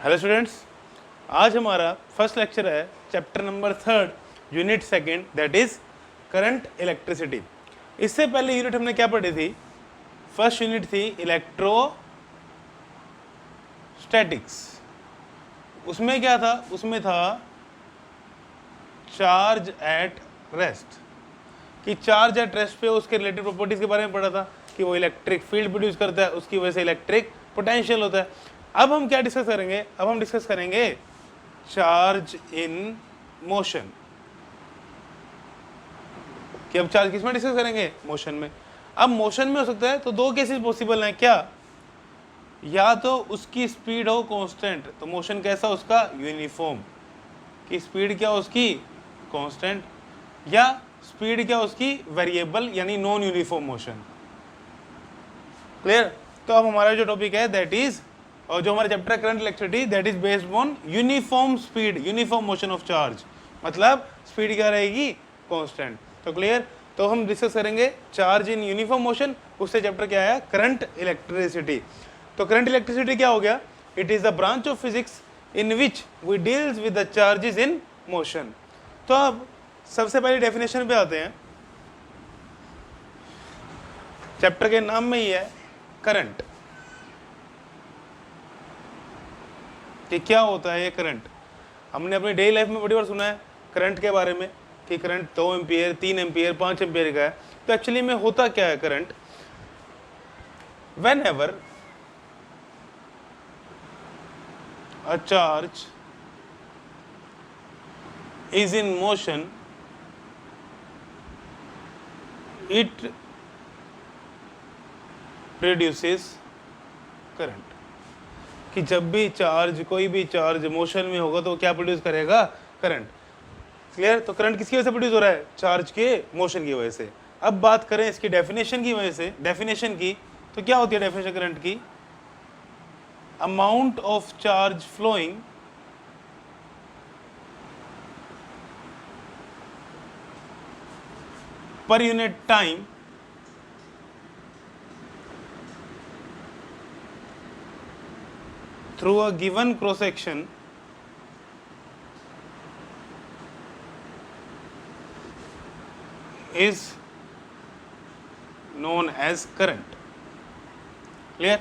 Hello students, आज हमारा first lecture है chapter number 3 unit second, that is current electricity. इससे पहले यूनिट हमने क्या पढ़ी थी? फर्स्ट यूनिट थी इलेक्ट्रोस्टैटिक्स। उसमें क्या था? उसमें था चार्ज एट रेस्ट, कि चार्ज एट रेस्ट पे उसके रिलेटेड प्रॉपर्टीज के बारे में पढ़ा था कि वो इलेक्ट्रिक फील्ड प्रोड्यूस करता है, उसकी वजह से इलेक्ट्रिक पोटेंशियल होता है। अब हम क्या डिस्कस करेंगे? अब हम डिस्कस करेंगे चार्ज इन मोशन, कि अब चार्ज किस में डिस्कस करेंगे? मोशन में। अब मोशन में हो सकता है तो दो केसेस पॉसिबल हैं क्या? या तो उसकी स्पीड हो कांस्टेंट, तो मोशन कैसा उसका? यूनिफॉर्म, कि स्पीड क्या उसकी? कांस्टेंट। या स्पीड क्या उसकी? वेरिएबल, यानी नॉन यूनिफॉर्म मोशन। क्लियर? तो अब हमारा जो टॉपिक है दैट इज, और जो हमारा chapter current electricity, that is based on uniform speed, uniform motion of charge. मतलब स्पीड क्या रहेगी? कांस्टेंट। तो क्लियर? तो हम डिस्कस करेंगे चार्ज इन यूनिफॉर्म मोशन। उससे चैप्टर क्या है? Current electricity. तो करंट इलेक्ट्रिसिटी क्या हो गया? It is the branch of physics in which we deals with the charges in motion. तो अब सबसे पहले डेफिनेशन पे आते हैं। चैप्टर के नाम में ही है करंट, कि क्या होता है ये करंट। हमने अपनी डेली लाइफ में बड़ी बार सुना है करंट के बारे में, कि करंट 2 एम्पियर, 3 एम्पियर, 5 एम्पियर का है। तो एक्चुअली में होता क्या है current? whenever a charge is in motion, it produces current। कि जब भी चार्ज, कोई भी चार्ज मोशन में होगा तो क्या प्रोड्यूस करेगा? करंट। क्लियर? तो करंट किसकी वजह से प्रोड्यूस हो रहा है? चार्ज के मोशन की वजह से। अब बात करें इसकी डेफिनेशन की वजह से, डेफिनेशन की, तो क्या होती है डेफिनेशन करंट की? Amount of charge flowing per unit time through a given cross section is known as current। Clear?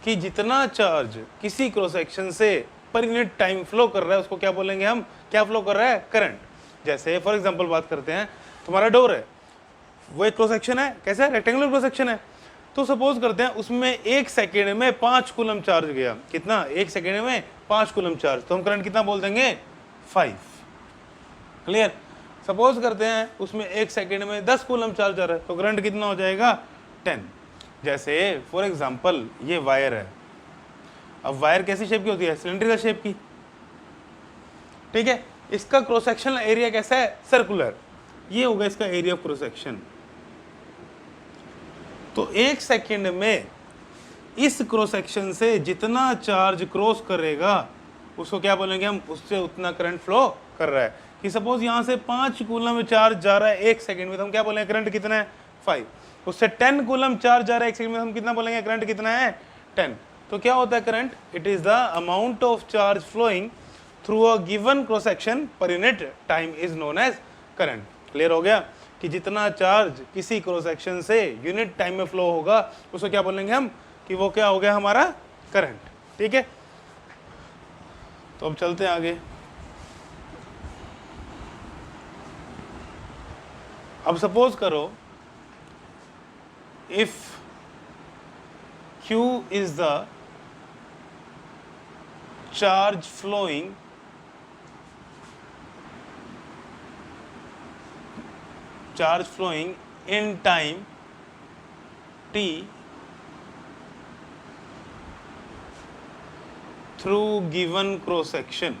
कि जितना चार्ज किसी क्रॉस सेक्शन से पर यूनिट टाइम फ्लो कर रहा है उसको क्या बोलेंगे हम? क्या फ्लो कर रहा है? करंट। जैसे फॉर एग्जांपल बात करते हैं, तुम्हारा डोर है, वो एक क्रॉस सेक्शन है, कैसा है? रेक्टेंगुलर क्रॉस सेक्शन है। तो सपोज करते हैं उसमें 1 सेकेंड में 5 कूलम चार्ज गया। कितना? 1 सेकेंड में 5 कूलम चार्ज। तो हम करंट कितना बोल देंगे? 5। क्लियर? सपोज करते हैं उसमें 1 सेकेंड में 10 कूलम चार्ज आ रहा है, तो करंट कितना हो जाएगा? 10। जैसे फॉर एग्जांपल ये वायर है। अब वायर कैसी शेप की होती है? सिलेंड्रिकल शेप की। ठीक है? इसका क्रॉस सेक्शनल एरिया कैसा है? सर्कुलर। ये होगा इसका एरिया ऑफ क्रॉस सेक्शन। तो 1 सेकेंड में इस क्रॉस सेक्शन से जितना चार्ज क्रॉस करेगा उसको क्या बोलेंगे हम? उससे उतना करंट फ्लो कर रहा है। कि सपोज यहाँ से 5 कूलम चार्ज जा रहा है 1 सेकेंड में, तो हम क्या बोलेंगे? करंट कितना है? 5। उससे 10 कूलम चार्ज जा रहा है 1 सेकेंड में, हम कितना बोलेंगे? करंट कितना है? 10। तो क्या होता है current? It is the amount of charge flowing through a given cross section per unit time is known as current. Clear हो गया? कि जितना चार्ज किसी क्रॉस सेक्शन से यूनिट टाइम में फ्लो होगा उसको क्या बोलेंगे हम? कि वो क्या हो गया? हमारा करंट। ठीक है? तो अब चलते हैं आगे। अब सपोज करो if Q is the charge flowing in time t through given cross section।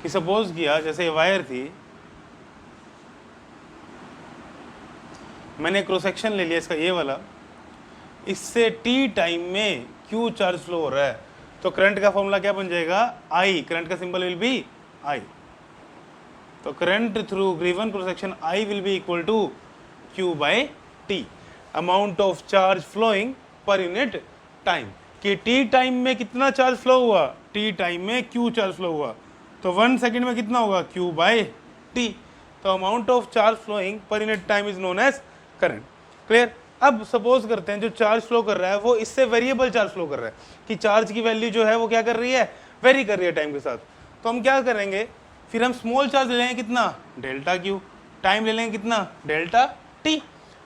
कि सपोज किया जैसे वायर थी, मैंने क्रॉस सेक्शन ले लिया इसका ये वाला, इससे t टाइम में Q चार्ज फ्लो हो रहा है, तो करंट का फॉर्मूला क्या बन जाएगा? I। करंट का सिंबल विल बी I। तो current through given cross section I will be equal to Q by T, amount of charge flowing per unit time, कि टी टाइम में कितना चार्ज फ्लो हुआ, T time में Q charge flow हुआ, तो 1 second में कितना होगा, क्यू बाय टी। तो amount of charge flowing per unit time is known as current. Clear. अब सपोज करते हैं जो चार्ज फ्लो कर रहा है वो इससे वेरिएबल चार्ज फ्लो कर रहा है, कि चार्ज की वैल्यू जो है वो क्या कर रही है, वेरी कर रही है टाइम के साथ। तो हम क्या करेंगे, फिर हम स्मॉल चार्ज ले लेंगे कितना, डेल्टा क्यू, टाइम ले लेंगे कितना, डेल्टा टी,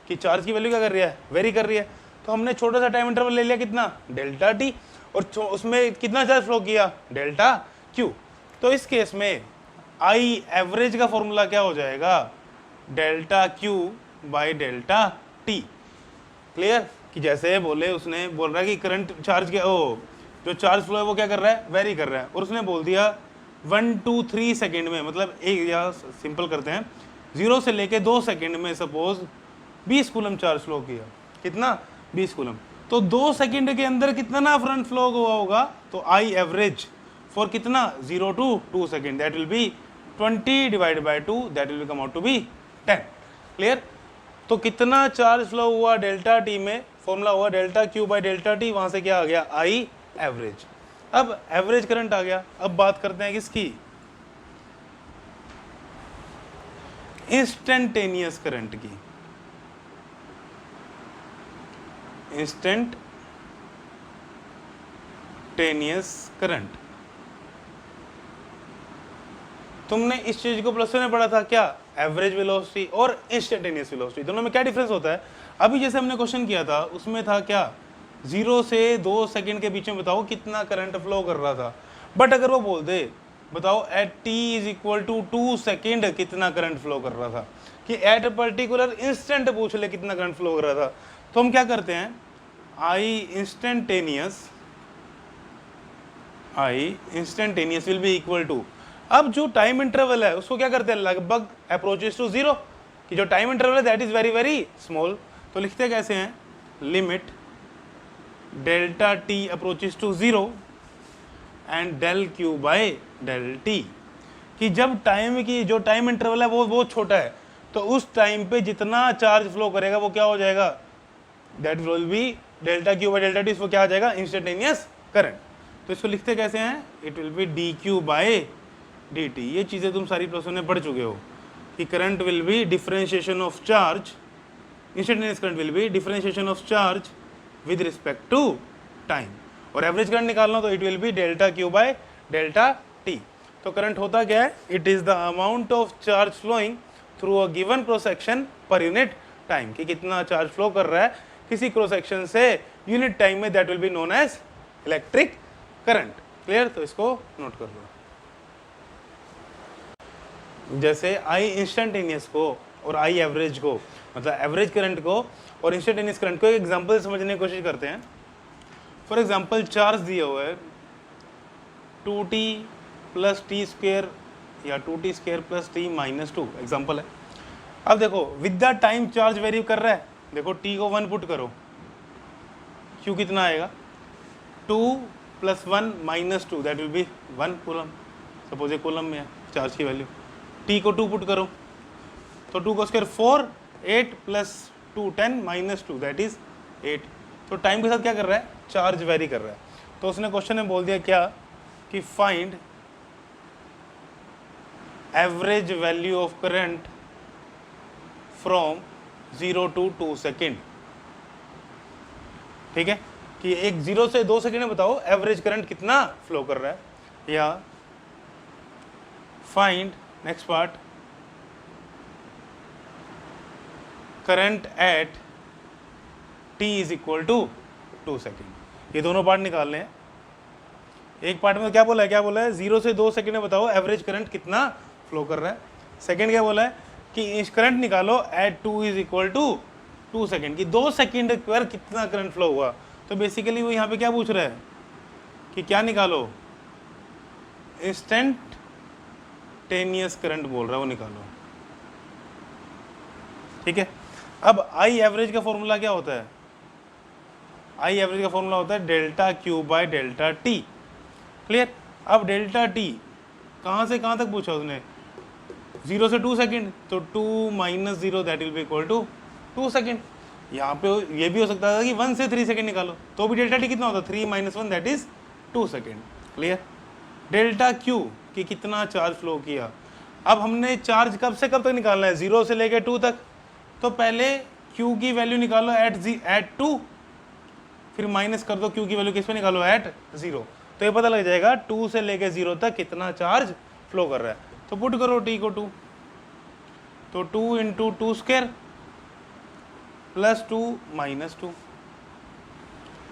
कि चार्ज की वैल्यू क्या कर रही है, वेरी कर रही है। तो हमने छोटा सा टाइम इंटरवल ले लिया कितना, डेल्टा टी, और उसमें कितना चार्ज फ्लो किया, डेल्टा क्यू। तो इस केस में आई एवरेज का फॉर्मूला क्या हो जाएगा, delta Q by delta T. Clear, कि जैसे बोले उसने बोल रहा है कि करंट चार्ज क्या, ओ जो चार्ज फ्लो है वो क्या कर रहा है, वेरी कर रहा है, और उसने बोल दिया 1 2 3 सेकेंड में, मतलब एक, या सिंपल करते हैं 0 से लेके 2 सेकेंड में सपोज 20 कूलम चार्ज फ्लो किया, कितना, 20 कूलम। तो 2 सेकेंड के अंदर कितना ना करंट फ्लो हुआ होगा, तो आई एवरेज फॉर कितना, 0 to 2 second, that will be 20 divide by 2, that will come out to be 10। Clear. तो कितना चार्ज फ्लो हुआ डेल्टा टी में, फॉर्मूला हुआ delta Q by delta T, वहां से क्या आ गया, आई एवरेज। अब एवरेज करंट आ गया। अब बात करते हैं किसकी, इंस्टेंटेनियस करंट की। इंस्टेंटेनियस करंट, तुमने इस चीज को प्लस में पढ़ा था क्या, एवरेज वेलोसिटी और इंस्टेंटेनियस वेलोसिटी, दोनों में क्या डिफरेंस होता है। अभी जैसे हमने क्वेश्चन किया था उसमें था क्या, 0 से 2 सेकेंड के बीच में बताओ कितना करंट फ्लो कर रहा था। बट अगर वो बोल दे बताओ at t is equal to 2 second कितना करंट फ्लो कर रहा था, कि एट अ पर्टिकुलर इंस्टेंट पूछ ले कितना करंट फ्लो कर रहा था, तो हम क्या करते हैं, I instantaneous will be equal to, अब जो टाइम इंटरवल है उसको क्या करते हैं, लगभग अप्रोचेस टू 0, कि जो टाइम इंटरवल है that is very very small. तो लिखते कैसे हैं, limit delta t approaches to 0 and del q by del t, कि जब टाइम की जो टाइम इंटरवल है वो बहुत छोटा है, तो उस टाइम पे जितना चार्ज फ्लो करेगा वो क्या हो जाएगा, that will be delta q by delta T, इसको क्या आ जाएगा, इंस्टेंटेनियस करंट। तो इसको लिखते कैसे हैं, it will be d q by d t. ये चीज़ें तुम सारी प्लस में पढ़ चुके हो, कि current will be differentiation of charge, instantaneous current will be differentiation of charge with respect to time, और एवरेज करंट निकालना तो it will be delta q by delta t. तो करंट होता क्या है, it is the amount of charge flowing through a given cross section per unit time, कि कितना charge flow कर रहा है किसी क्रॉस सेक्शन से यूनिट टाइम में, that will B known as electric current. Clear, तो इसको नोट कर लो। जैसे आई इंस्टेंटेनियस को और आई एवरेज को, मतलब एवरेज करंट को और इंस्टेंटेनियस करंट को एक एग्जांपल से समझने की कोशिश करते हैं। फॉर एग्जांपल चार्ज दिया हुआ है 2t प्लस टी स्क्वेयर या 2t square plus T minus 2, example है। अब देखो with the time charge very कर रहा है, देखो t को 1 पुट करो, q कितना आएगा, 2 plus 1 minus 2, that will B 1 coulomb, suppose ये कूलम में है चार्ज की वैल्यू। t को 2 पुट करो, तो 2 को square 4, 8 plus 2 10 minus 2, that is 8। तो टाइम के साथ क्या कर रहा है, चार्ज वेरी कर रहा है। तो उसने क्वेश्चन में बोल दिया क्या, कि find average value of current from 0 to 2 second. ठीक है, कि एक 0 से 2 सेकेंड में बताओ एवरेज करंट कितना फ्लो कर रहा है, या find next part current at t is equal to 2 second. ये दोनों पार्ट निकालने हैं। एक पार्ट में क्या बोला है, 0 से 2 सेकेंड में बताओ एवरेज करंट कितना फ्लो कर रहा है। सेकेंड क्या बोला है, कि करंट निकालो at 2 is equal to 2 second, की 2 सेकेंड पर कितना करंट फ्लो हुआ। तो बेसिकली वो यहाँ पे क्या पूछ रहा है, कि क्या निकालो, इंस्टेंटेनियस करंट बोल रहा है, वो निकालो। ठीक है, अब आई एवरेज का फॉर्मूला क्या होता है, आई एवरेज का फॉर्मूला होता है delta q by delta T. Clear. अब डेल्टा टी कहाँ से कहाँ तक पूछा उसने, 0 से 2 सेकेंड, तो 2 minus 0 that will be equal to 2 second, यहाँ पे ये भी हो सकता था कि 1 से 3 सेकंड निकालो, तो भी डेल्टा टी कितना होता, 3 - 1 that is 2 second. Clear. Delta Q कि कितना चार्ज फ्लो किया। अब हमने चार्ज कब से कब तक निकालना है, 0 से लेके 2 तक। तो पहले क्यू की वैल्यू निकालो एट 2, फिर माइनस कर दो क्यू की वैल्यू किस पे निकालो, एट 0। तो ये पता लग जाएगा 2 से लेके 0 तक कितना चार्ज फ्लो कर रहा है। तो पुट करो टी को 2, तो 2 × 2 स्क्वायर प्लस 2 - 2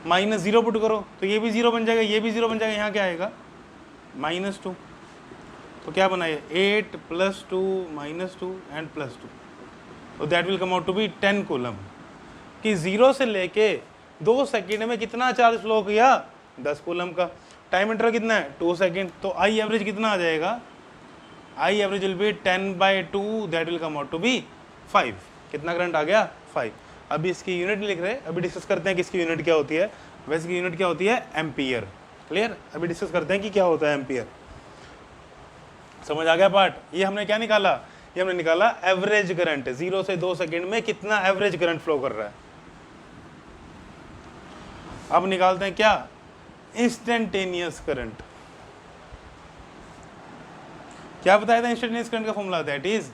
-0 पुट करो, तो ये भी 0 बन जाएगा, ये भी 0 बन जाएगा, यहाँ क्या आएगा -2। तो क्या बना है 8 + 2 - 2 एंड +2, तो that will come out to be 10 coulomb. कि 0 से लेके 2 सेकेंड में कितना चार्ज फ्लो किया, 10 कूलम का। टाइम इंटरवल कितना है, 2 सेकेंड। तो आई एवरेज कितना आ जाएगा, I average will be 10/2, that will come out to be 5। कितना करंट आ गया, 5। अभी इसकी यूनिट लिख रहे हैं, अभी डिस्कस करते हैं कि इसकी यूनिट क्या होती है। वैसे की यूनिट क्या होती है, एम्पियर। क्लियर। अभी डिस्कस करते हैं कि क्या होता है एम्पियर। समझ आ गया पार्ट। ये हमने क्या निकाला, ये हमने निकाला एवरेज करंट, 0 से 2 सेकेंड में कितना एवरेज करंट फ्लो कर रहा है। अब निकालते हैं क्या, इंस्टेंटेनियस करंट। क्या बताया था इंस्टेंटेनियस करंट का फॉर्मूला, दैट इज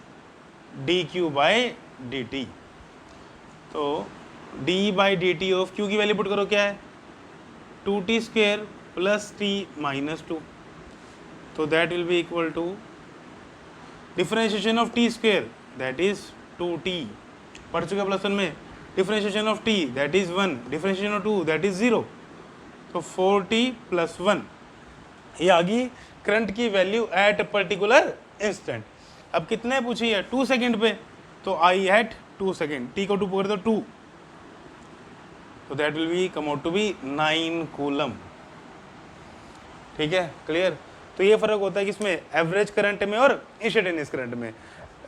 dq/dt। तो d/dt ऑफ q की वैल्यू पुट करो, क्या है 2t² + t - 2, तो that will be equal to differentiation of t², that is 2t, पढ़ चुके +1 में। Differentiation of t that is 1, differentiation of 2 that is 0, तो 4t + 1 ये आ गई करंट की वैल्यू एट पर्टिकुलर इंस्टेंट। अब कितने पूछी है, 2 सेकेंड पे, तो आई एट 2 सेकेंड, टी को 2 पकड़ दो 2, तो that will be come out to be 9 coulomb. ठीक है, क्लियर। तो ये फर्क होता है किसमें, एवरेज करंट में और इंस्टेंटेनियस करंट में।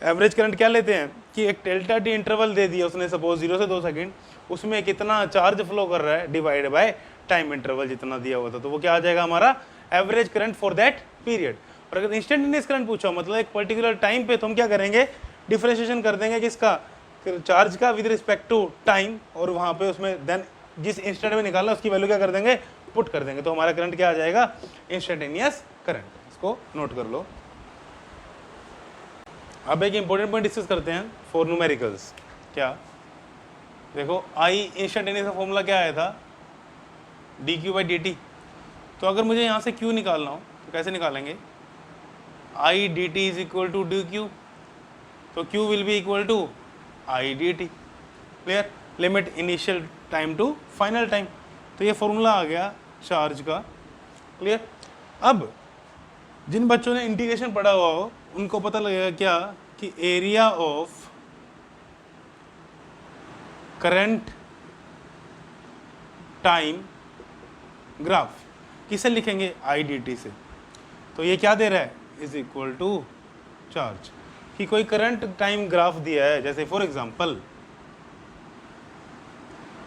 एवरेज करंट क्या लेते हैं कि एक डेल्टा टी इंटरवल दे दिया उसने, सपोज 0 से 2 सेकेंड, उसमें कितना चार्ज फ्लो कर रहा है डिवाइड बाय टाइम इंटरवल जितना दिया हुआ था, तो वो क्या आ जाएगा हमारा average current for that period. और अगर इंस्टेंटेनियस करंट पूछा, मतलब एक पर्टिकुलर टाइम पे, तो हम क्या करेंगे, डिफरेंशिएशन कर देंगे किसका, चार्ज का विद रिस्पेक्ट टू टाइम, और वहाँ पे उसमें देन जिस इंस्टेंट में निकालना उसकी वैल्यू क्या कर देंगे, पुट कर देंगे, तो हमारा करंट क्या आ जाएगा, इंस्टेंटेनियस करंट। इसको नोट कर लो। अब एक इंपॉर्टेंट पॉइंट डिस्कस करते हैं फॉर न्यूमेरिकल्स। क्या देखो, आई इंस्टेंटेनियस का फॉर्मूला क्या आया था, dq/dt। तो अगर मुझे यहाँ से q निकालना हो तो कैसे निकालेंगे, i dt is equal to dq, तो q will be equal to i dt। Clear. Limit initial time to final time, तो ये फॉर्मूला आ गया चार्ज का। क्लियर। अब जिन बच्चों ने इंटीग्रेशन पढ़ा हुआ हो उनको पता लगेगा क्या, कि area of current time graph किसे लिखेंगे, आई डी टी से। तो ये क्या दे रहा है, इज इक्वल टू चार्ज। कि कोई करंट टाइम ग्राफ दिया है, जैसे फॉर एग्जांपल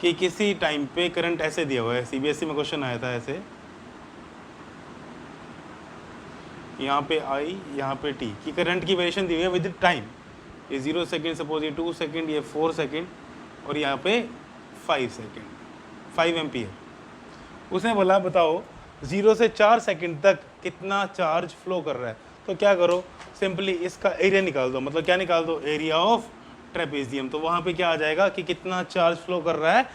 कि किसी टाइम पे करंट ऐसे दिया हुआ है, सीबीएसई में क्वेश्चन आया था ऐसे, यहाँ पे आई, यहाँ पे टी, की करंट की वेरिएशन दी हुई है विद टाइम। ये 0 सेकेंड, सपोज ये 2 सेकेंड, ये 4 सेकेंड, और यहाँ पे 5 सेकेंड, 5 एम्पियर। उसने बोला बताओ 0 से 4 सेकेंड तक कितना चार्ज फ्लो कर रहा है। तो क्या करो, सिंपली इसका एरिया निकाल दो, मतलब क्या निकाल दो, एरिया ऑफ ट्रेपेजियम। तो वहाँ पे क्या आ जाएगा कि कितना चार्ज फ्लो कर रहा है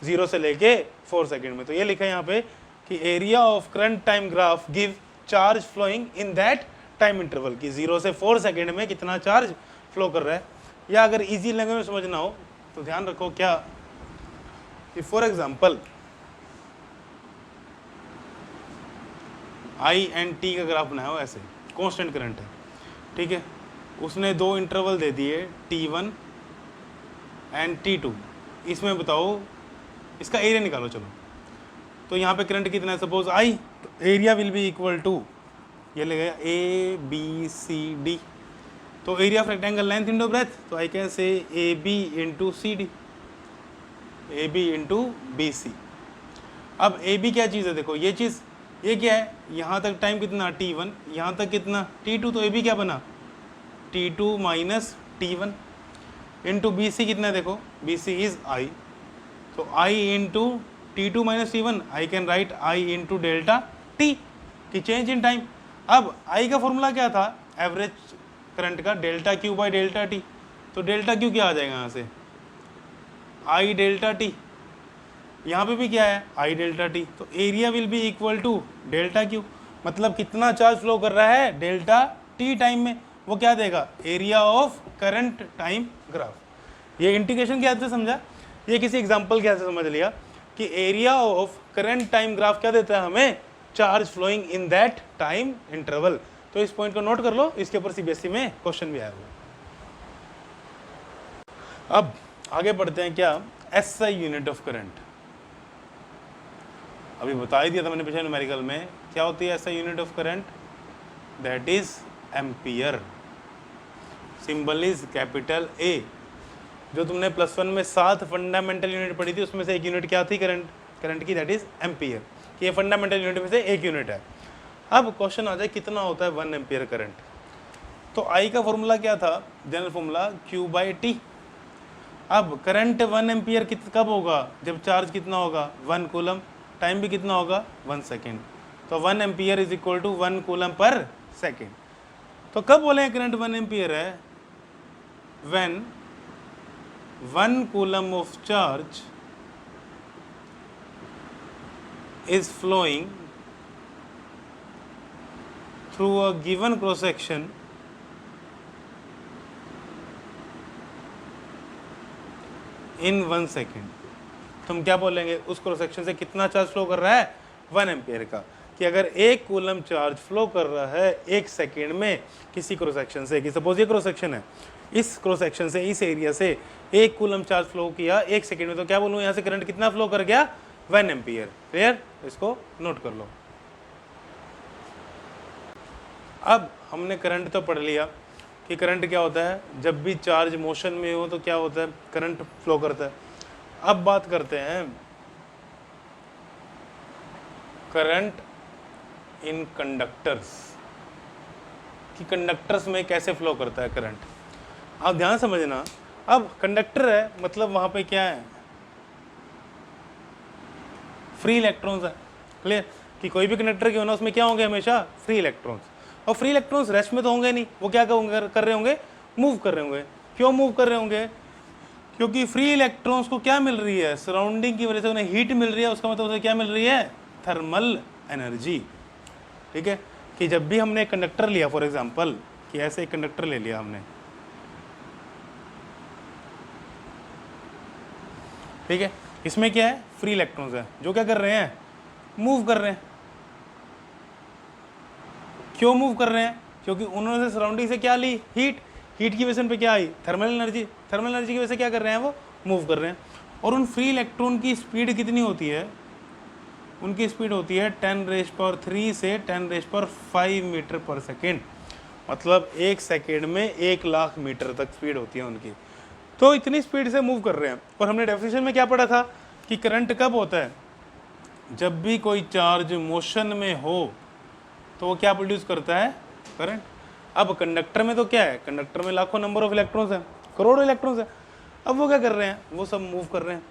0 से लेके 4 सेकेंड में। तो ये लिखा है यहाँ पे कि area of current time graph give charge flowing in that time interval, कि 0 से 4 सेकेंड में कितना चार्ज फ्लो कर रहा है। या अगर इजी लैंग्वेज में समझना हो तो ध्यान रखो क्या, कि for example I and T का ग्राफ बनाया हो ऐसे, कांस्टेंट करंट है, ठीक है। उसने 2 इंटरवल दे दिए T1 एंड T2। इसमें बताओ इसका एरिया निकालो। चलो, तो यहाँ पे करंट कितना है, सपोज आई, तो area will be equal to, ये लगेगा ABCD। तो area of rectangle length into breadth, तो I can say AB into CD, AB into BC। अब AB क्या चीज़ है, देखो ये चीज़, ये क्या है, यहाँ तक टाइम कितना T1, यहाँ तक कितना T2, तो AB क्या बना T2 minus T1 into BC कितना है, देखो BC इज I, तो I into T2 minus T1, I can write I into delta T की चेंज इन टाइम। अब I का फॉर्मूला क्या था एवरेज करंट का, delta Q by delta t. तो डेल्टा क्यू क्या आ जाएगा यहाँ से, I डेल्टा टी। यहाँ पे भी क्या है, I डेल्टा टी। तो area will be equal to delta q, मतलब कितना चार्ज फ्लो कर रहा है डेल्टा टी टाइम में, वो क्या देगा, area of current time graph. ये इंटीग्रेशन क्या से समझा, ये किसी एग्जांपल के से समझ लिया कि area of current time graph क्या देता है हमें, charge flowing in that time interval. तो इस पॉइंट को नोट कर लो, इसके ऊपर सीबीएसई में क्वेश्चन भी आया हुआ। अब आगे बढ़ते हैं, क्या एसआई यूनिट ऑफ करंट। अभी बता ही दिया था मैंने पिछले न्यूमेरिकल में, क्या होती है SI unit of current, that is ampere, symbol is capital A. जो तुमने +1 में 7 फंडामेंटल यूनिट पढ़ी थी उसमें से एक यूनिट क्या थी करंट की, दैट इज एम्पियर। ये फंडामेंटल यूनिट में से एक यूनिट है। अब क्वेश्चन आ जाए कितना होता है 1 एम्पियर करंट। तो आई का फॉर्मूला क्या था, general formula Q by T. अब करंट 1 एम्पियर कब होगा, जब चार्ज कितना होगा 1 कूलम, टाइम भी कितना होगा 1 सेकेंड। तो 1 ampere is equal to 1 coulomb per second. तो कब बोले करंट 1 एम्पियर है, when 1 coulomb of charge is flowing through a given cross section in 1 second। तो हम क्या बोलेंगे, उस क्रॉस सेक्शन से कितना चार्ज फ्लो कर रहा है 1 एम्पियर का, कि अगर 1 कूलम चार्ज फ्लो कर रहा है 1 सेकेंड में किसी क्रॉस सेक्शन से, कि सपोज ये क्रॉस सेक्शन है, इस क्रॉस सेक्शन से, इस एरिया से 1 कूलम चार्ज फ्लो किया 1 सेकेंड में, तो क्या बोलूँ यहाँ से करंट कितना फ्लो कर गया 1 एम्पियर। क्लियर, इसको नोट कर लो। अब हमने करंट तो पढ़ लिया कि करंट क्या होता है, जब भी चार्ज मोशन में हो तो क्या होता है, करंट फ्लो करता है। अब बात करते हैं करंट इन कंडक्टर्स, कि कंडक्टर्स में कैसे फ्लो करता है करंट। आप ध्यान समझना, अब कंडक्टर है मतलब वहां पे क्या है, फ्री इलेक्ट्रॉन्स है। क्लियर, कि कोई भी कंडक्टर क्यों ना उसमें क्या होंगे, हमेशा फ्री इलेक्ट्रॉन्स। और फ्री इलेक्ट्रॉन्स रेस्ट में तो होंगे नहीं, वो क्या कर रहे होंगे, मूव कर रहे होंगे। क्यों मूव कर रहे होंगे, क्योंकि फ्री इलेक्ट्रॉन्स को क्या मिल रही है, सराउंडिंग की वजह से उन्हें हीट मिल रही है, उसका मतलब उसे क्या मिल रही है, थर्मल एनर्जी। ठीक है, कि जब भी हमने एक कंडक्टर लिया, फॉर एग्जांपल कि ऐसे एक कंडक्टर ले लिया हमने, ठीक है, इसमें क्या है, फ्री इलेक्ट्रॉन्स है जो क्या कर रहे हैं, मूव कर रहे हैं। क्यों मूव कर रहे हैं, क्योंकि उन्होंने से सराउंडिंग से क्या ली, हीट की वजह से उन पे क्या आई, थर्मल एनर्जी की वजह से क्या कर रहे हैं, वो मूव कर रहे हैं। और उन फ्री इलेक्ट्रॉन की स्पीड कितनी होती है, उनकी स्पीड होती है 10⁻³ से 10⁵ मीटर पर सेकेंड, मतलब 1 सेकेंड में 1 लाख मीटर तक स्पीड होती है उनकी। तो इतनी स्पीड से मूव कर रहे हैं। और हमने डेफिनेशन में क्या पढ़ा था कि करंट कब होता है, जब भी कोई चार्ज मोशन में हो तो वो क्या प्रोड्यूस करता है, करंट। अब कंडक्टर में तो क्या है, कंडक्टर में लाखों नंबर ऑफ इलेक्ट्रॉन्स हैं, करोड़ों इलेक्ट्रॉन्स हैं। अब वो क्या कर रहे हैं, वो सब मूव कर रहे हैं।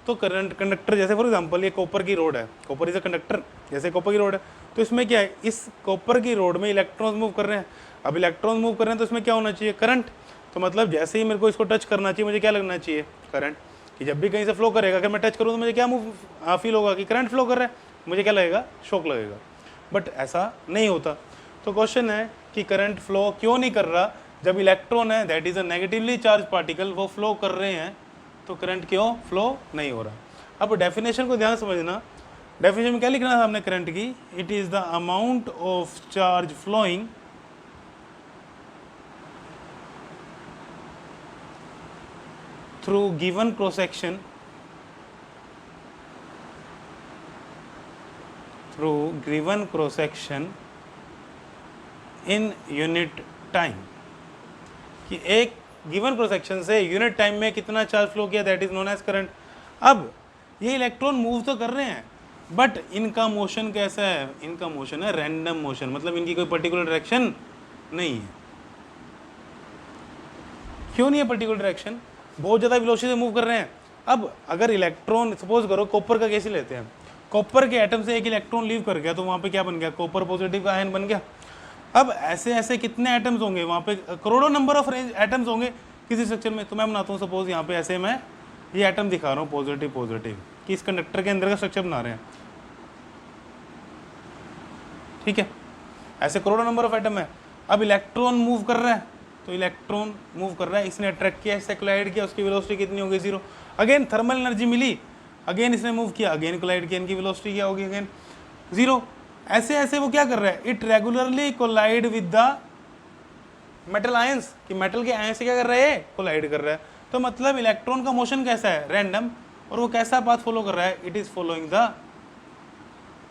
तो करंट कंडक्टर, जैसे फॉर एग्जांपल ये कॉपर की रोड है, कॉपर इज अ कंडक्टर, जैसे कॉपर की रोड है, तो इसमें क्या है, इस कॉपर की रोड में इलेक्ट्रॉन्स मूव कर रहे हैं। अब इलेक्ट्रॉन्स मूव कर रहे हैं तो इसमें क्या होना चाहिए, करंट। तो मतलब जैसे ही मेरे को इसको टच करना चाहिए, मुझे क्या लगना चाहिए, करंट। कि जब भी कहीं से फ्लो करेगा, अगर मैं टच करूँ तो मुझे क्या मूव फील होगा कि करंट फ्लो कर रहा है, मुझे क्या लगेगा, शॉक लगेगा। बट ऐसा नहीं होता। तो क्वेश्चन है कि करंट फ्लो क्यों नहीं कर रहा, जब इलेक्ट्रॉन है that is a negatively charge particle, वो फ्लो कर रहे हैं, तो करंट क्यों फ्लो नहीं हो रहा। अब डेफिनेशन को ध्यान समझना, डेफिनेशन में क्या लिखना था हमने करंट की, it is the amount of charge flowing through given cross section in unit time, कि एक गिवन क्रॉस सेक्शन से यूनिट टाइम में कितना चार्ज फ्लो किया, that is known as current. अब ये इलेक्ट्रॉन मूव तो कर रहे हैं, बट इनका मोशन कैसा है, इनका मोशन है रैंडम मोशन, मतलब इनकी कोई पर्टिकुलर डायरेक्शन नहीं है। क्यों नहीं है पर्टिकुलर डायरेक्शन, बहुत ज़्यादा वेलोसिटी से मूव कर रहे हैं। अब अगर इलेक्ट्रॉन, सपोज करो कॉपर का केस ही लेते हैं, कॉपर के एटम से एक इलेक्ट्रॉन लीव कर गया तो वहां पे क्या बन गया, कॉपर पॉजिटिव का आयन बन गया। अब ऐसे ऐसे कितने एटम्स होंगे वहां पे, करोड़ों नंबर ऑफ एटम्स होंगे किसी स्ट्रक्चर में। तो मैं बनाता हूँ सपोज यहाँ पे ऐसे मैं ये एटम दिखा रहा हूँ पॉजिटिव पॉजिटिव, कि इस कंडक्टर के अंदर का स्ट्रक्चर बना रहे हैं, ठीक है, ऐसे करोड़ों नंबर ऑफ एटम है। अब इलेक्ट्रॉन मूव कर रहा है, तो इलेक्ट्रॉन मूव कर रहा है, इसने अट्रैक्ट किया, इससे कोलाइड किया, उसकी वेलोसिटी कितनी होगी, 0। अगेन थर्मल एनर्जी मिली, अगेन इसने मूव किया, अगेन कोलाइड किया, इनकी वेलोसिटी क्या होगी, अगेन 0। ऐसे ऐसे वो क्या कर रहा है, it regularly collide with the metal ions, कि मेटल के आयन से क्या कर रहा है, कोलाइड कर रहा है। तो मतलब इलेक्ट्रॉन का मोशन कैसा है, रैंडम, और वो कैसा पाथ फॉलो कर रहा है, it is following the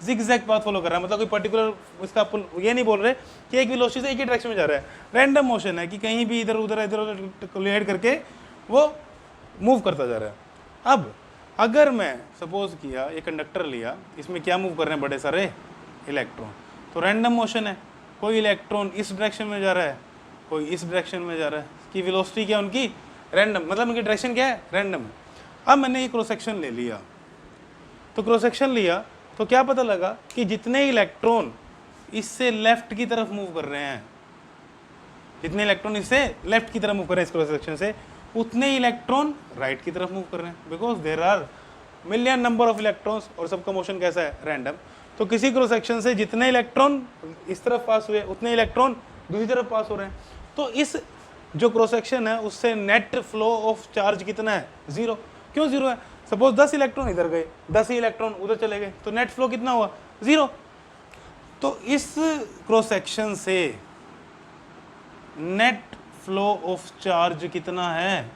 zigzag path follow कर रहा है। मतलब कोई पर्टिकुलर इसका ये नहीं बोल रहे कि एक वेलोसिटी से एक ही डायरेक्शन में जा रहा है, रैंडम मोशन है कि कहीं भी इधर उधर कोलाइड करके वो मूव करता जा रहा है। अब अगर मैं सपोज किया ये कंडक्टर लिया, इसमें क्या मूव कर रहे हैं, बड़े सारे इलेक्ट्रॉन, तो रैंडम मोशन है, कोई इलेक्ट्रॉन इस डायरेक्शन में जा रहा है, कोई इस डायरेक्शन में जा रहा है, कि वेलोसिटी क्या उनकी, रैंडम, मतलब उनकी डायरेक्शन क्या है, रैंडम है। अब मैंने ये क्रॉस सेक्शन ले लिया, तो क्रॉस सेक्शन लिया तो क्या पता लगा कि जितने इलेक्ट्रॉन इससे लेफ्ट की तरफ मूव कर रहे हैं, जितने इलेक्ट्रॉन इससे लेफ्ट की तरफ मूव कर रहे हैं इस क्रॉस सेक्शन से, उतने इलेक्ट्रॉन राइट की तरफ मूव कर रहे हैं, because there are million number of electrons और सबका मोशन कैसा है, रैंडम। तो किसी क्रॉस सेक्शन से जितने इलेक्ट्रॉन इस तरफ पास हुए उतने इलेक्ट्रॉन दूसरी तरफ पास हो रहे हैं। तो इस जो क्रॉस सेक्शन है उससे नेट फ्लो ऑफ चार्ज कितना है, 0। क्यों 0 है, सपोज 10 इलेक्ट्रॉन इधर गए, 10 ही इलेक्ट्रॉन उधर चले गए, तो नेट फ्लो कितना हुआ, 0। तो इस क्रॉस सेक्शन से नेट फ्लो ऑफ चार्ज कितना है,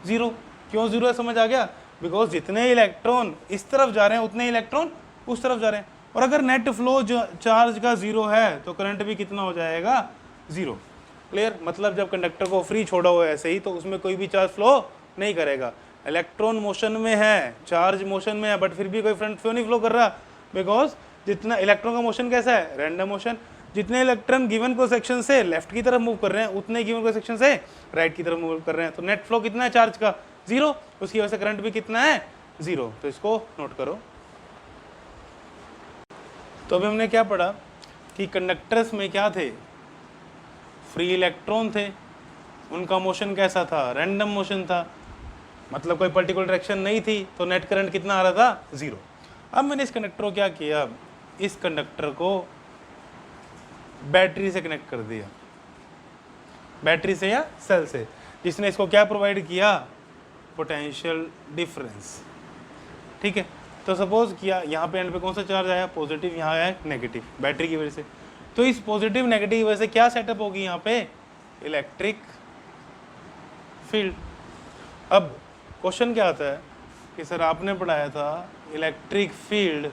0। क्यों 0 है, समझ आ गया, बिकॉज जितने इलेक्ट्रॉन इस तरफ जा रहे हैं उतने इलेक्ट्रॉन उस तरफ जा रहे हैं। और अगर नेट फ्लो चार्ज का 0 है तो करंट भी कितना हो जाएगा, 0। क्लियर, मतलब जब कंडक्टर को फ्री छोड़ा हुआ है ऐसे ही, तो उसमें कोई भी चार्ज फ्लो नहीं करेगा। इलेक्ट्रॉन मोशन में है, चार्ज मोशन में है, बट फिर भी कोई करंट फ्लो नहीं फ्लो कर रहा, बिकॉज जितना इलेक्ट्रॉन का मोशन कैसा है, रैंडम मोशन। जितने इलेक्ट्रॉन गिवन क्रॉस सेक्शन से लेफ्ट की तरफ मूव कर रहे हैं उतने गिवन क्रॉस सेक्शन से राइट की तरफ मूव कर रहे हैं, तो नेट फ्लो कितना है चार्ज का, 0। उसकी वजह से करंट भी कितना है, 0। तो इसको नोट करो। तो अभी हमने क्या पढ़ा कि कंडक्टर्स में क्या थे, फ्री इलेक्ट्रॉन थे, उनका मोशन कैसा था, रैंडम मोशन था, मतलब कोई पर्टिकुलर डायरेक्शन नहीं थी, तो नेट करंट कितना आ रहा था, 0। अब मैंने इस कंडक्टर को क्या किया, इस कंडक्टर को बैटरी से कनेक्ट कर दिया, बैटरी से या सेल से, जिसने इसको क्या प्रोवाइड किया, पोटेंशियल डिफरेंस, ठीक है। तो सपोज किया यहाँ पे एंड पे कौन सा चार्ज आया, पॉजिटिव, यहाँ आया नेगेटिव, बैटरी की वजह से। तो इस पॉजिटिव नेगेटिव की वजह से क्या सेटअप होगी यहाँ पे, इलेक्ट्रिक फील्ड। अब क्वेश्चन क्या आता है कि सर आपने पढ़ाया था इलेक्ट्रिक फील्ड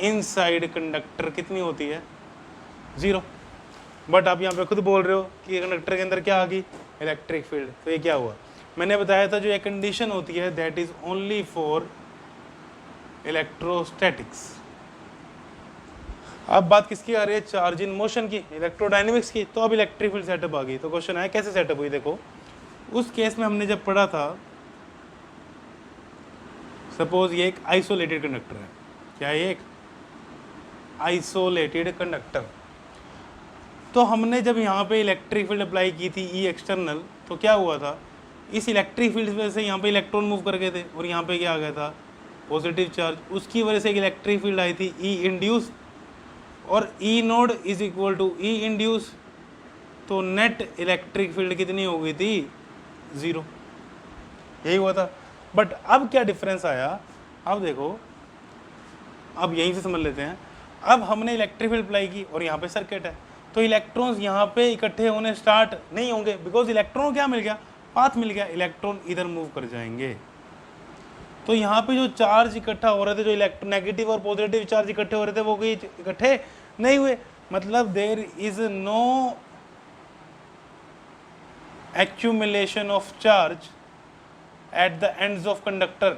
इनसाइड कंडक्टर कितनी होती है, 0। बट आप यहाँ पे खुद बोल रहे हो कि कंडक्टर के अंदर क्या आ गई, इलेक्ट्रिक फील्ड। तो ये क्या हुआ, मैंने बताया था जो ये कंडीशन होती है that is only for electrostatics. अब बात किसकी आ रही है, चार्ज इन मोशन की, इलेक्ट्रोडायनेमिक्स की। तो अब इलेक्ट्रिक फील्ड सेटअप आ गई। तो क्वेश्चन है कैसे सेटअप हुई, देखो उस केस में हमने जब पढ़ा था, सपोज ये एक आइसोलेटेड कंडक्टर है, क्या ये एक आइसोलेटेड कंडक्टर, तो हमने जब यहाँ पे इलेक्ट्रिक फील्ड अप्लाई की थी ई एक्सटर्नल, तो क्या हुआ था, इस इलेक्ट्रिक फील्ड वजह से यहाँ पे इलेक्ट्रॉन मूव कर गए थे और यहाँ पे क्या आ गया था, पॉजिटिव चार्ज, उसकी वजह से एक इलेक्ट्रिक फील्ड आई थी ई इंड्यूस, और E naught is equal to E induce, तो नेट इलेक्ट्रिक फील्ड कितनी हो गई थी, 0। यही हुआ था। बट अब क्या डिफरेंस आया, अब देखो, अब यहीं से समझ लेते हैं। अब हमने इलेक्ट्रिक फील्ड अप्लाई की और यहाँ पे सर्किट है, तो इलेक्ट्रॉन्स यहाँ पे इकट्ठे होने स्टार्ट नहीं होंगे, बिकॉज इलेक्ट्रॉन को क्या मिल गया, पाथ मिल गया, इलेक्ट्रॉन इधर मूव कर जाएंगे। तो यहाँ पे जो चार्ज इकट्ठा हो रहे थे, जो इलेक्ट्रो नेगेटिव और पॉजिटिव चार्ज इकट्ठे हो रहे थे, वो कोई इकट्ठे नहीं हुए। मतलब there is no accumulation of charge at the ends of conductor,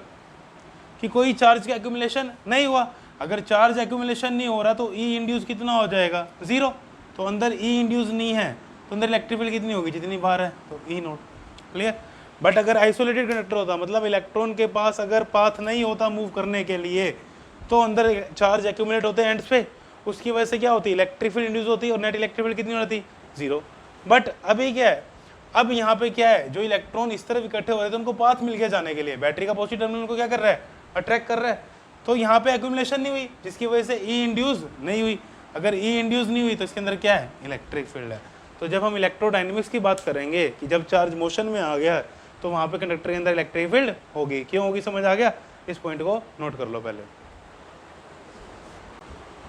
कि कोई चार्ज का एक्यूमुलेशन नहीं हुआ। अगर चार्ज एक्यूमुलेशन नहीं हो रहा तो ई इंड्यूस कितना हो जाएगा, 0। तो अंदर ई इंड्यूस नहीं है तो अंदर इलेक्ट्रिक फील्ड कितनी होगी, जितनी बाहर है, तो ई नोट। क्लियर। बट अगर आइसोलेटेड कंडक्टर होता, मतलब इलेक्ट्रॉन के पास अगर पाथ नहीं होता मूव करने के लिए, तो अंदर चार्ज एक्यूमुलेट होते हैं एंड्स पे, उसकी वजह से क्या होती है, इलेक्ट्रिक फील्ड इंड्यूस होती है और नेट इलेक्ट्रिक फील्ड कितनी होती है, 0। बट अभी क्या है, अब यहाँ पे क्या है, जो इलेक्ट्रॉन इस तरफ इकट्ठे हो रहे थे उनको पाथ मिल गया जाने के लिए, बैटरी का पॉजिटिव टर्मिनल को क्या कर रहा है, अट्रैक्ट कर रहा है, तो यहाँ पे एक्यूमुलेशन नहीं हुई, जिसकी वजह से ई इंड्यूस नहीं हुई। अगर ई इंड्यूस नहीं हुई तो इसके अंदर क्या है, इलेक्ट्रिक फील्ड है। तो जब हम इलेक्ट्रोडायनेमिक्स की बात करेंगे कि जब चार्ज मोशन में आ गया तो वहाँ पे कंडक्टर के अंदर इलेक्ट्रिक फील्ड होगी, क्यों होगी, समझ आ गया, इस पॉइंट को नोट कर लो पहले।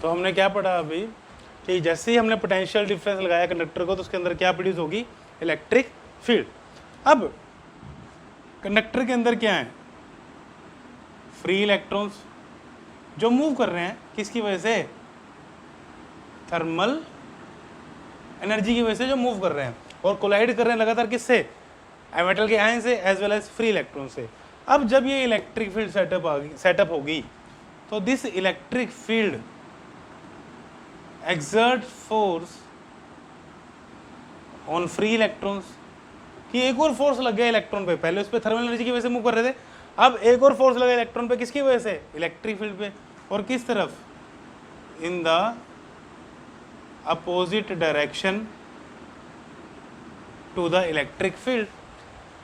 तो हमने क्या पढ़ा अभी कि जैसे ही हमने पोटेंशियल डिफरेंस लगाया कंडक्टर को तो उसके अंदर क्या प्रोड्यूस होगी, इलेक्ट्रिक फील्ड। अब कंडक्टर के अंदर क्या है, फ्री इलेक्ट्रॉन्स जो मूव कर रहे हैं, किसकी वजह से, थर्मल एनर्जी की वजह से जो मूव कर रहे हैं और कोलाइड कर रहे हैं लगातार किससे, मेटल के आयन से as well as free electron से। अब जब ये इलेक्ट्रिक फील्ड सेटअप होगी तो this electric field exert force on free electrons, कि एक और फोर्स लग गया इलेक्ट्रॉन पे, पहले उस पर थर्मल एनर्जी की वजह से मूव कर रहे थे, अब एक और फोर्स लगा इलेक्ट्रॉन पे, किसकी वजह से, इलेक्ट्रिक फील्ड पे, और किस तरफ, in the opposite direction to the electric field.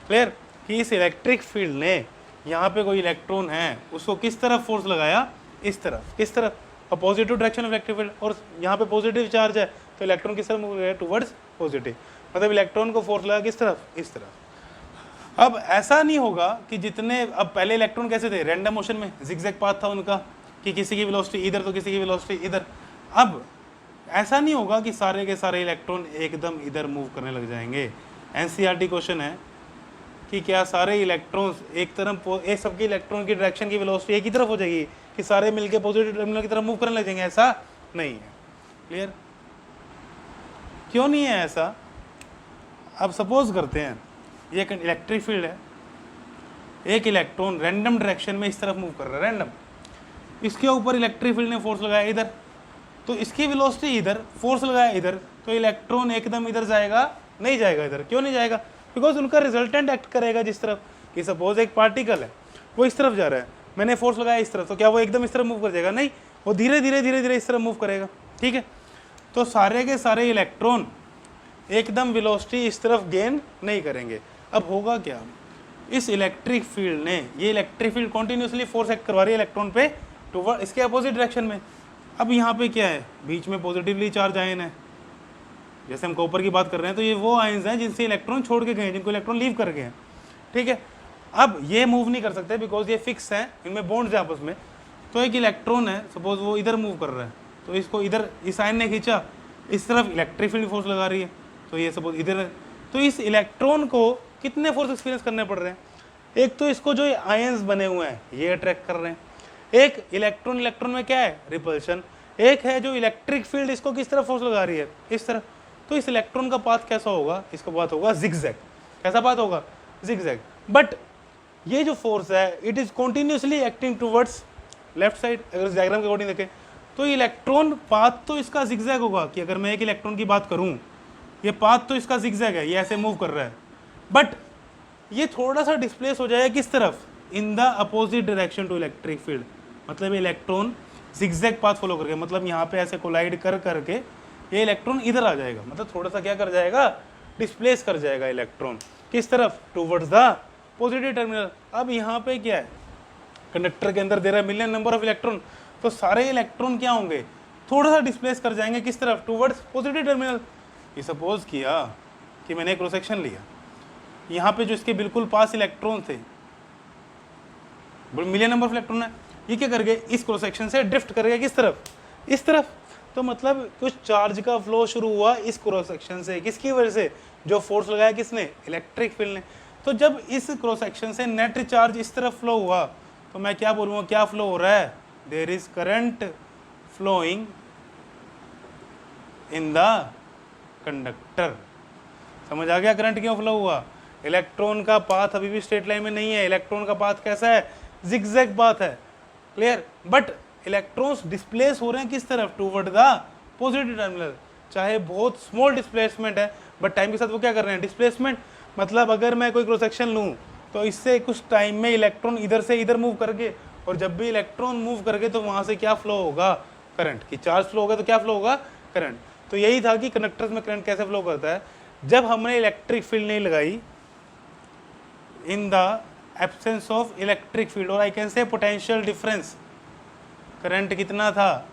Clear, कि इस इलेक्ट्रिक फील्ड ने यहाँ पे कोई इलेक्ट्रॉन है उसको किस तरफ फोर्स लगाया, इस तरफ, किस तरफ, opposite to direction of electric field, और यहाँ पे पॉजिटिव चार्ज है तो इलेक्ट्रॉन किस तरफ मूव करेगा, टुवर्ड्स पॉजिटिव, मतलब इलेक्ट्रॉन को फोर्स लगा किस तरफ, इस तरफ। अब ऐसा नहीं होगा कि जितने, अब पहले इलेक्ट्रॉन कैसे थे, रैंडम मोशन में, जिगजैग पाथ था उनका, कि किसी की वेलोसिटी इधर तो किसी की वेलोसिटी इधर। अब ऐसा नहीं होगा कि सारे के सारे इलेक्ट्रॉन एकदम इधर मूव करने लग जाएंगे। एनसीईआरटी क्वेश्चन है कि क्या सारे इलेक्ट्रॉन्स एक तरफ, एक सबके इलेक्ट्रॉन की डायरेक्शन की वेलोसिटी एक ही तरफ हो जाएगी, कि सारे मिलके पॉजिटिव टर्मिनल की तरफ मूव करने लग जाएंगे, ऐसा नहीं है। क्लियर, क्यों नहीं है ऐसा, अब सपोज करते हैं ये एक इलेक्ट्रिक फील्ड है, एक इलेक्ट्रॉन रैंडम डायरेक्शन में इस तरफ मूव कर रहा है, रैंडम, इसके ऊपर इलेक्ट्रिक फील्ड ने फोर्स लगाया इधर, तो इसकी वेलोसिटी इधर, फोर्स लगाया इधर, तो इलेक्ट्रॉन एकदम इधर जाएगा, नहीं जाएगा इधर, क्यों नहीं जाएगा, बिकॉज उनका रिजल्टेंट एक्ट करेगा जिस तरफ, कि सपोज एक पार्टिकल है वो इस तरफ जा रहा है, मैंने फोर्स लगाया इस तरफ, तो क्या वो एकदम इस तरफ मूव कर जाएगा, नहीं, वो धीरे धीरे धीरे धीरे इस तरफ मूव करेगा। ठीक है, तो सारे के सारे इलेक्ट्रॉन एकदम वेलोसिटी इस तरफ गेन नहीं करेंगे। अब होगा क्या, इस इलेक्ट्रिक फील्ड ने, ये electric field continuously force act करवा रही है इलेक्ट्रॉन पे टुवर्ड इसके अपोजिट डायरेक्शन में। अब यहाँ पे क्या है, बीच में पॉजिटिवली चार्ज आयन है, जैसे हम कॉपर की बात कर रहे हैं तो ये वो आयन्स हैं जिनसे इलेक्ट्रॉन छोड़ के गए, जिनको इलेक्ट्रॉन लीव कर गए हैं। ठीक है, अब ये मूव नहीं कर सकते बिकॉज ये फिक्स हैं, इनमें बॉन्ड्स है आपस में। तो एक इलेक्ट्रॉन है, सपोज वो इधर मूव कर रहा है, तो इसको इधर इस आयन ने खींचा, इस तरफ इलेक्ट्रिक फील्ड फोर्स लगा रही है, तो ये सपोज इधर है, तो इस इलेक्ट्रॉन को कितने फोर्स एक्सपीरियंस करने पड़ रहे हैं, एक तो इसको जो आयन्स बने हुए हैं ये अट्रैक्ट कर रहे हैं, एक इलेक्ट्रॉन, इलेक्ट्रॉन में क्या है, रिपल्शन, एक है जो इलेक्ट्रिक फील्ड इसको किस तरफ फोर्स लगा रही है, इस तरफ। तो इस इलेक्ट्रॉन का पाथ कैसा होगा, इसका पाथ होगा जिगजैग। कैसा पाथ होगा, जिगजैग। बट ये जो फोर्स है it is continuously acting towards left side. अगर इस डायग्राम के अकॉर्डिंग देखें तो इलेक्ट्रॉन पाथ तो इसका जिगजैग होगा, कि अगर मैं एक इलेक्ट्रॉन की बात करूं, ये पाथ तो इसका जिगजैग है, ये ऐसे मूव कर रहा है, बट ये थोड़ा सा डिस्प्लेस हो जाएगा किस तरफ, in the opposite direction to electric field. मतलब इलेक्ट्रॉन जिगजैग पाथ फॉलो करके, मतलब यहाँ पे ऐसे कोलाइड कर करके ये इलेक्ट्रॉन इधर आ जाएगा, मतलब थोड़ा सा क्या कर जाएगा, डिस्प्लेस कर जाएगा इलेक्ट्रॉन किस तरफ, टुवर्ड्स द पॉजिटिव टर्मिनल। अब यहाँ पे क्या है, कंडक्टर के अंदर दे रहा है मिलियन नंबर ऑफ इलेक्ट्रॉन, तो सारे इलेक्ट्रॉन क्या होंगे, थोड़ा सा डिस्प्लेस कर जाएंगे किस तरफ, टुवर्ड्स पॉजिटिव टर्मिनल। ये सपोज किया कि मैंने क्रॉस सेक्शन लिया, यहाँ पे जो इसके बिल्कुल पास इलेक्ट्रॉन थे, मिलियन नंबर ऑफ इलेक्ट्रॉन है, ये क्या कर गए, इस क्रॉस सेक्शन से ड्रिफ्ट कर गए किस तरफ, इस तरफ। तो मतलब कुछ चार्ज का फ्लो शुरू हुआ इस क्रॉस सेक्शन से, किसकी वजह से, जो फोर्स लगाया किसने, इलेक्ट्रिक फील्ड ने। तो जब इस क्रॉस सेक्शन से नेट चार्ज इस तरफ फ्लो हुआ तो मैं क्या बोलूँगा, क्या फ्लो हो रहा है, there is current flowing in the conductor. समझ आ गया करंट क्यों फ्लो हुआ, इलेक्ट्रॉन का पाथ अभी भी स्ट्रेट लाइन में नहीं है, इलेक्ट्रॉन का पाथ कैसा है, जिगजैग पाथ है। क्लियर, बट इलेक्ट्रॉन्स डिस्प्लेस हो रहे हैं किस तरफ, टुवर्ड द पॉजिटिव टर्मिनल। चाहे बहुत स्मॉल डिस्प्लेसमेंट है बट टाइम के साथ वो क्या कर रहे हैं, डिस्प्लेसमेंट। मतलब अगर मैं कोई क्रॉस सेक्शन लूँ तो इससे कुछ टाइम में इलेक्ट्रॉन इधर से इधर मूव करके, और जब भी इलेक्ट्रॉन मूव करके तो वहाँ से क्या फ्लो होगा, करंट। की चार्ज फ्लो होगा तो क्या फ्लो होगा, करंट। तो यही था कि कंडक्टर्स में करंट कैसे फ्लो करता है। जब हमने इलेक्ट्रिक फील्ड नहीं लगाई, in the absence of electric field, और I can say potential difference, current कितना था,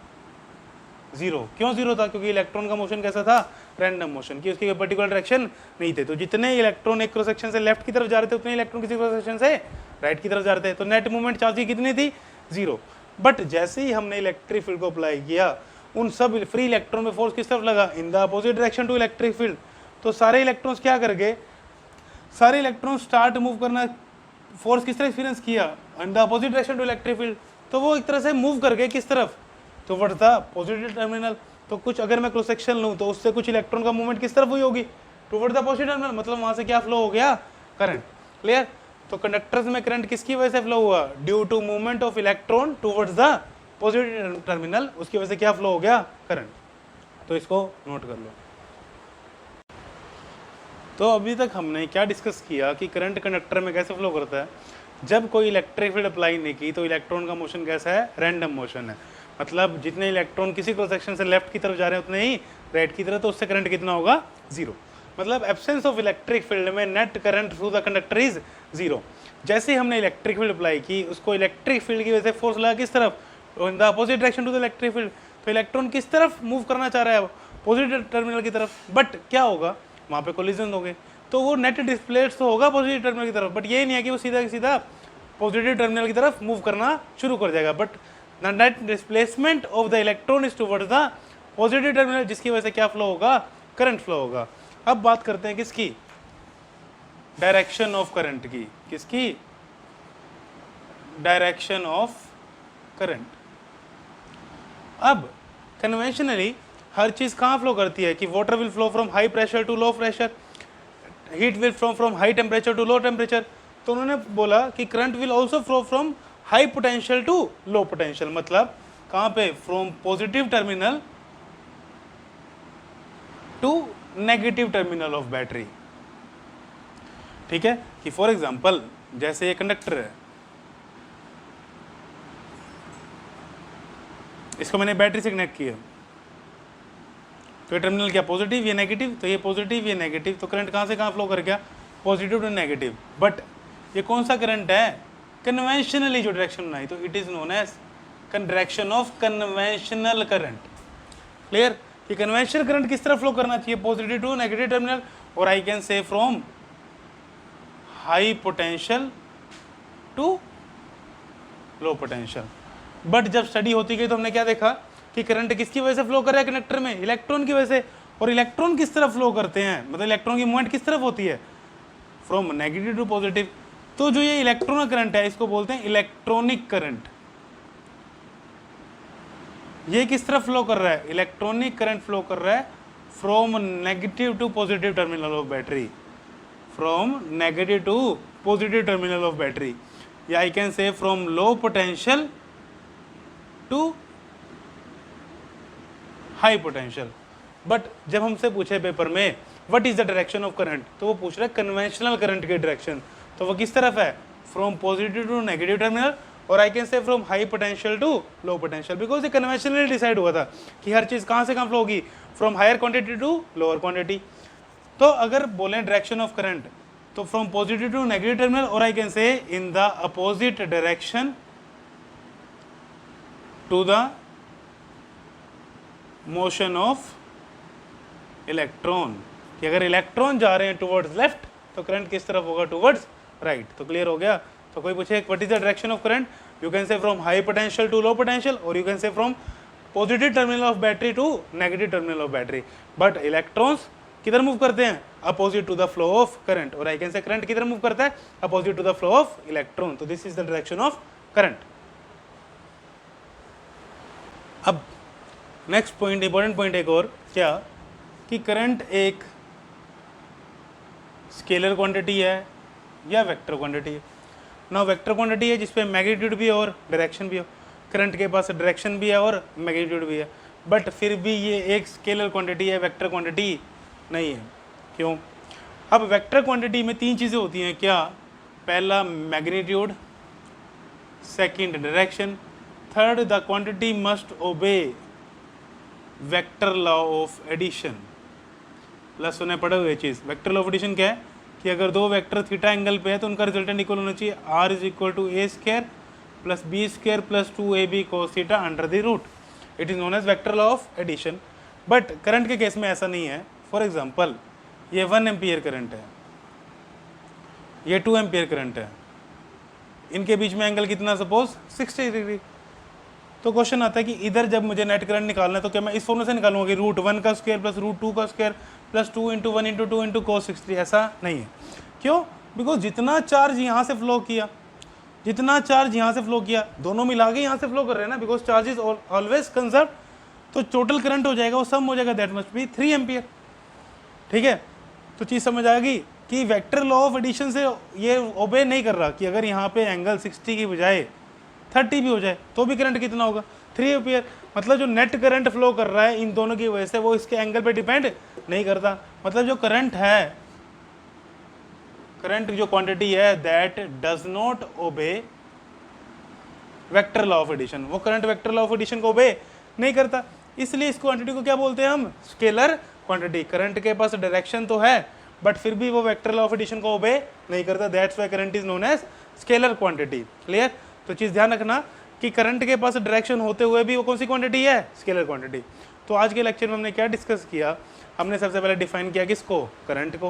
जीरो। क्यों जीरो था, क्योंकि इलेक्ट्रॉन का मोशन कैसा था, रैंडम मोशन, की उसकी पर्टिकुलर डायरेक्शन नहीं थे। तो जितने इलेक्ट्रॉन एक क्रॉस सेक्शन से लेफ्ट की तरफ जा रहे थे, उतने इलेक्ट्रॉन किसी क्रॉस सेक्शन से राइट की तरफ जा रहे थे। तो नेट मूवमेंट चार्ज की कितनी थी, जीरो। बट जैसे ही हमने इलेक्ट्रिक फील्ड को अप्लाई किया, उन सब फ्री इलेक्ट्रॉन में फोर्स किस तरफ लगा, in the opposite direction to electric field. तो सारे इलेक्ट्रॉन्स क्या कर गए, सारे इलेक्ट्रॉन स्टार्ट मूव करना, फोर्स किस तरह एक्सपीरियंस किया, in the opposite direction to electric field. तो वो एक तरह से मूव कर गए किस तरफ, तो बढ़ता पॉजिटिव टर्मिनल। तो कुछ अगर मैं क्रॉस सेक्शन लूँ तो उससे कुछ इलेक्ट्रॉन का मूवमेंट किस तरफ हुई होगी, टुवर्ड द पॉजिटिव टर्मिनल, मतलब वहां से क्या फ्लो हो गया, करंट। क्लियर। तो कंडक्टर्स में करंट किसकी वजह से फ्लो हुआ, due to movement of electron towards the positive terminal, उसकी वजह से क्या फ्लो हो गया, करंट। तो इसको नोट कर लो। तो अभी तक हमने क्या डिस्कस किया कि करंट कंडक्टर में कैसे फ्लो करता है। जब कोई इलेक्ट्रिक फील्ड अप्लाई नहीं की तो इलेक्ट्रॉन का मोशन कैसा है, रैंडम मोशन है। मतलब जितने इलेक्ट्रॉन किसी क्रॉस सेक्शन से लेफ्ट की तरफ जा रहे हैं उतने ही राइट की तरफ, तो उससे करंट कितना होगा, जीरो। मतलब एब्सेंस ऑफ इलेक्ट्रिक फील्ड में net current through the conductor is zero. जैसे ही हमने इलेक्ट्रिक फील्ड अप्लाई की, उसको इलेक्ट्रिक फील्ड की वजह से फोर्स लगा किस तरफ, in the opposite direction to the electric field. तो इलेक्ट्रॉन किस तरफ मूव करना चाह रहा है, पॉजिटिव टर्मिनल की तरफ। बट क्या होगा, वहाँ पे कोलिजन होंगे, तो वो नेट डिस्प्लेस तो होगा पॉजिटिव टर्मिनल की तरफ, बट ये नहीं है कि वो सीधा सीधा पॉजिटिव टर्मिनल की तरफ मूव करना शुरू कर जाएगा। But the net displacement of the electron is towards the positive terminal, जिसकी वजह से क्या फ्लो होगा, करंट फ्लो होगा। अब बात करते हैं किसकी, डायरेक्शन ऑफ करंट की। किसकी, डायरेक्शन ऑफ करंट। अब कन्वेंशनली हर चीज कहाँ फ्लो करती है कि water will flow from high pressure to low pressure, heat will flow from high temperature to low temperature. तो उन्होंने बोला कि current will also flow from high potential to low potential. मतलब कहाँ पे, from positive terminal to negative terminal of battery. ठीक है, कि फॉर एग्जांपल जैसे ये कंडक्टर है, इसको मैंने बैटरी से कनेक्ट किया, तो ये टर्मिनल क्या, पॉजिटिव, ये नेगेटिव, तो ये पॉजिटिव ये नेगेटिव, तो करंट कहाँ से कहाँ फ्लो कर गया, पॉजिटिव टू नेगेटिव। बट ये कौन सा करंट है, कन्वेंशनली जो डायरेक्शन बनाई, तो it is known as direction of conventional current. Clear, कि कन्वेंशनल करंट किस तरह फ्लो करना चाहिए, पॉजिटिव टू नेगेटिव टर्मिनल, और I can say from high potential to low potential. But जब स्टडी होती गई तो हमने क्या देखा कि करंट किसकी वजह से फ्लो कर रहा है कंडक्टर में, इलेक्ट्रॉन की वजह से। और इलेक्ट्रॉन किस तरफ फ्लो करते हैं, मतलब इलेक्ट्रॉन की मूवमेंट किस तरफ होती है, फ्रॉम नेगेटिव टू पॉजिटिव। तो जो ये इलेक्ट्रॉनिक करंट है इसको बोलते हैं इलेक्ट्रॉनिक करंट। ये किस तरफ फ्लो कर रहा है, इलेक्ट्रॉनिक करंट फ्लो कर रहा है from negative to positive terminal of battery, from negative to positive terminal of battery, या I can say from low potential to high potential. But जब हमसे पूछे पेपर में what is the direction of current, तो वो पूछ रहे conventional current की डायरेक्शन, तो वो किस तरफ है, from positive to negative terminal, और I can say from high potential to low potential, because ये कन्वेंशनली डिसाइड हुआ था कि हर चीज कहाँ से कहाँ फ्लो होगी, from higher quantity to lower quantity. तो अगर बोलें डायरेक्शन ऑफ करंट, तो from positive to negative terminal, और I can say in the opposite direction to the motion of electron, कि अगर इलेक्ट्रॉन जा रहे हैं टुवर्ड्स लेफ्ट तो करंट किस तरफ होगा, टुवर्ड्स राइट। तो क्लियर हो गया। तो कोई पूछे what is the direction of current, you can say from high potential to low potential, और you can say from positive terminal of battery to negative terminal of battery. But electrons किधर move करते हैं, opposite to the flow of current, और I can say current किधर move करता है, opposite to the flow of electron. तो this is the direction of current. अब next point, important point एक और क्या, कि करंट एक स्केलर क्वांटिटी है या वेक्टर क्वांटिटी है। ना वेक्टर क्वांटिटी है जिसपे मैग्नीट्यूड भी है और डायरेक्शन भी हो, करंट के पास डायरेक्शन भी है और मैग्नीट्यूड भी है, बट फिर भी ये एक स्केलर क्वांटिटी है, वेक्टर क्वांटिटी नहीं है। क्यों, अब वेक्टर क्वांटिटी में तीन चीज़ें होती हैं क्या, पहला magnitude, second direction, third the quantity must obey vector law of addition. Plus ने पढ़े हुए चीज़, वेक्टर लॉ ऑफ एडिशन क्या है कि अगर दो वेक्टर थीटा एंगल पे है तो उनका रिजल्टेंट इक्वल होना चाहिए r is equal to a square plus b square plus 2ab cos theta under the root. It is known as vector law of addition. But current के case में ऐसा नहीं है। फॉर एग्जांपल ये 1 ampere current है, ये 2 ampere current है, इनके बीच में एंगल कितना, सपोज 60 डिग्री। तो क्वेश्चन आता है कि इधर जब मुझे नेट करंट निकालना है तो क्या मैं इस फॉर्मूले से निकालूंगा कि √1 का स्क्वायर प्लस √2 का स्क्वायर प्लस 2 × 1 × 2 × cos 60? ऐसा नहीं है। क्यों? बिकॉज जितना चार्ज यहाँ से फ्लो किया, जितना चार्ज यहाँ से फ्लो किया, दोनों मिला के यहाँ से फ्लो कर रहे हैं ना, because charge is always conserve. तो टोटल करंट हो जाएगा, वो सम हो जाएगा, दैट मस्ट बी 3 एम्पियर। ठीक है, तो चीज़ समझ आएगी कि वेक्टर लॉ ऑफ एडिशन से ये ओबे नहीं कर रहा कि अगर यहाँ पे एंगल 60 की बजाय 30 भी हो जाए तो भी करंट कितना होगा, 3 एम्पियर। मतलब जो नेट करंट फ्लो कर रहा है इन दोनों की वजह से वो इसके एंगल पे डिपेंड नहीं करता। मतलब जो करंट है, करंट जो क्वांटिटी है that does not obey vector law of addition, वो current vector law of addition को ओबे नहीं करता। इसलिए इस क्वांटिटी को क्या बोलते हैं हम, स्केलर क्वांटिटी। करंट के पास डायरेक्शन तो है बट फिर भी वो वेक्टर लॉ ऑफ एडिशन को ओबे नहीं करता, that's why current is known as scalar quantity. Clear? तो चीज़ ध्यान रखना कि करंट के पास डायरेक्शन होते हुए भी वो कौन सी क्वांटिटी है, स्केलर क्वांटिटी। तो आज के लेक्चर में हमने क्या डिस्कस किया, हमने सबसे पहले डिफाइन किया किसको, करंट को।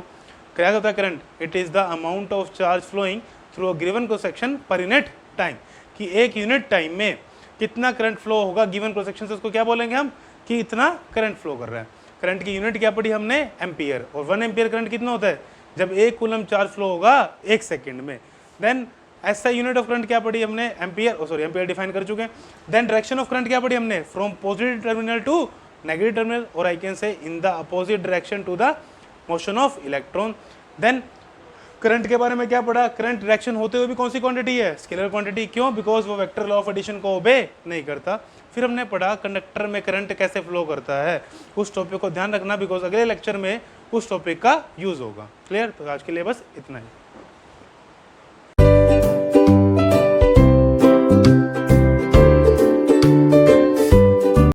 क्या होता है current? It is the amount of charge flowing through a given cross section per unit time, कि एक यूनिट टाइम में कितना करंट फ्लो होगा गिवन क्रॉस सेक्शन से, उसको क्या बोलेंगे हम कि इतना करंट फ्लो कर रहा है। करंट की यूनिट क्या पढ़ी हमने, एम्पियर। और 1 एम्पियर करंट कितना होता है, जब 1 कूलम चार्ज फ्लो होगा 1 सेकेंड में। देन ऐसा यूनिट ऑफ करंट क्या पढ़ी हमने, एम्पियर, सॉरी एम्पियर डिफाइन कर चुके हैं। देन डायरेक्शन ऑफ करंट क्या पढ़ी हमने, from positive terminal to negative terminal, और I can say in the opposite direction to the motion of electron. Then current के बारे में क्या पढ़ा, करंट डायरेक्शन होते हुए भी कौन सी क्वांटिटी है, स्केलर क्वांटिटी। क्यों? बिकॉज वो वेक्टर लॉ ऑफ एडिशन को ओबे नहीं करता। फिर हमने पढ़ा कंडक्टर में करंट कैसे फ्लो करता है, उस टॉपिक को ध्यान रखना बिकॉज अगले लेक्चर में उस टॉपिक का यूज होगा। क्लियर? तो आज के लिए बस इतना ही।